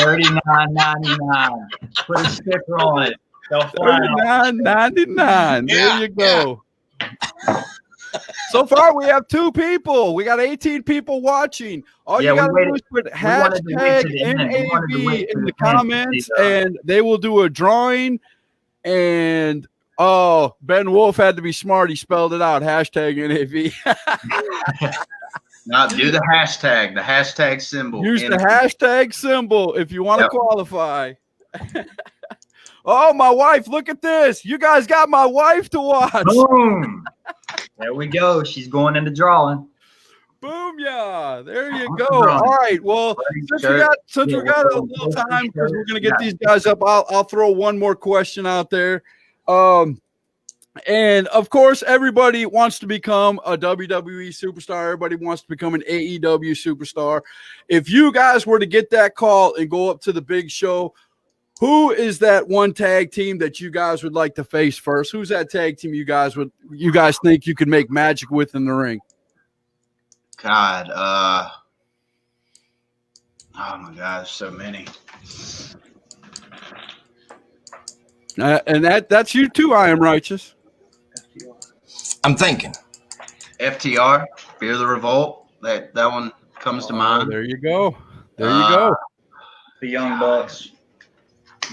$39.99. Put a sticker on it. $39.99. There you go. So far, we have 2 people. We got 18 people watching. All you got to do is put #NAV in the comments, and they will do a drawing. And Ben Wolf had to be smart. He spelled it out. #NAV. Now do the hashtag symbol. Use the hashtag symbol if you want to qualify. Oh, my wife! Look at this. You guys got my wife to watch. Boom. There we go. She's going in the drawing. Boom, yeah. There you go. All right. Well, since we got a little time because we're gonna get these guys up, I'll throw one more question out there. And of course, everybody wants to become a WWE superstar. Everybody wants to become an AEW superstar. If you guys were to get that call and go up to the big show, who is that one tag team that you guys would like to face first? Who's that tag team you guys think you could make magic with in the ring? God, oh my God, so many. And that's you too. I am righteous. I'm thinking FTR, Fear the Revolt. That one comes to mind. There you go. There you go. The Young Bucks.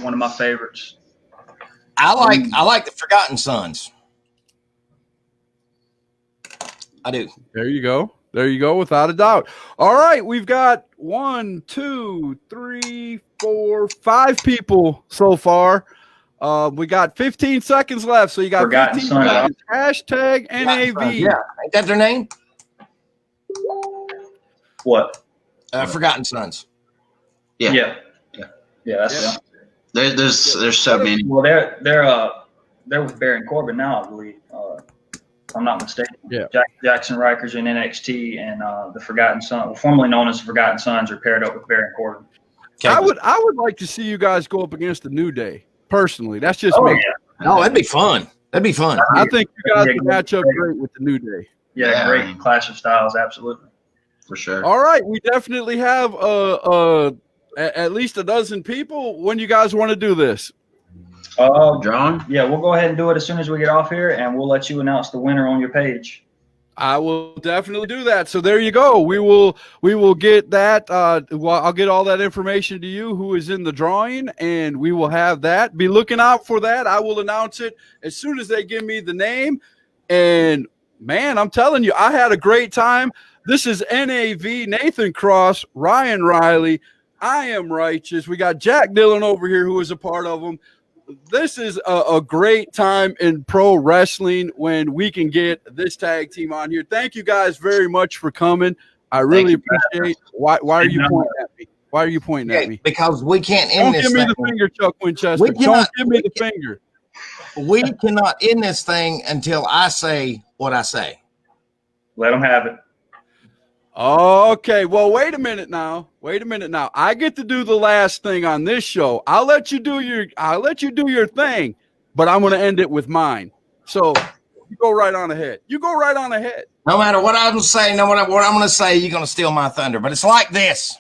One of my favorites. I like the Forgotten Sons. I do. There you go. There you go, without a doubt. All right, we've got 1, 2, 3, 4, 5 people so far. We got 15 seconds left, so you got Forgotten 15 Son. seconds. Hashtag NAV. Yeah, ain't that their name? What? Forgotten Sons. Yeah. That's them. There's so many. Well, they're with Baron Corbin now, I believe. If I'm not mistaken. Yeah. Jackson Riker's in NXT, and the Forgotten Son, formerly known as the Forgotten Sons, are paired up with Baron Corbin. I would like to see you guys go up against the New Day. Personally, that's just me. Yeah. Oh, that'd be fun. That'd be fun. I think you guys would match up great with the New Day. Yeah, great clash of styles, absolutely. For sure. All right, we definitely have at least a dozen people. When you guys want to do this? Drawing? Yeah, we'll go ahead and do it as soon as we get off here, and we'll let you announce the winner on your page. I will definitely do that. So there you go. We will get that. I'll get all that information to you who is in the drawing, and we will have that. Be looking out for that. I will announce it as soon as they give me the name. And man, I'm telling you, I had a great time. This is NAV, Nathan Cross, Ryan Riley. I Am Righteous. We got Jack Dillon over here who is a part of them. This is a great time in pro wrestling when we can get this tag team on here. Thank you guys very much for coming. I really appreciate. Why are you pointing at me? Why are you pointing at me? Because we can't end this. Don't give me the finger, Chuck Winchester. Don't give me the finger. We cannot end this thing until I say what I say. Let them have it. Okay, well, wait a minute now. I get to do the last thing on this show. I'll let you do your thing, but I'm going to end it with mine. So you go right on ahead. No matter what I'm saying, no matter what I'm going to say, you're going to steal my thunder. But it's like this.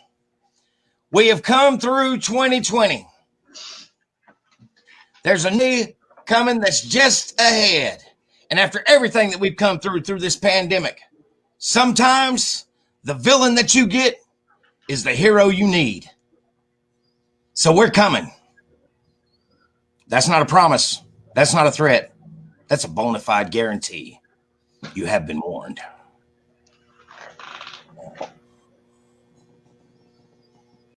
We have come through 2020. There's a new coming that's just ahead. And after everything that we've come through this pandemic, sometimes the villain that you get is the hero you need. So we're coming. That's not a promise. That's not a threat. That's a bona fide guarantee. You have been warned.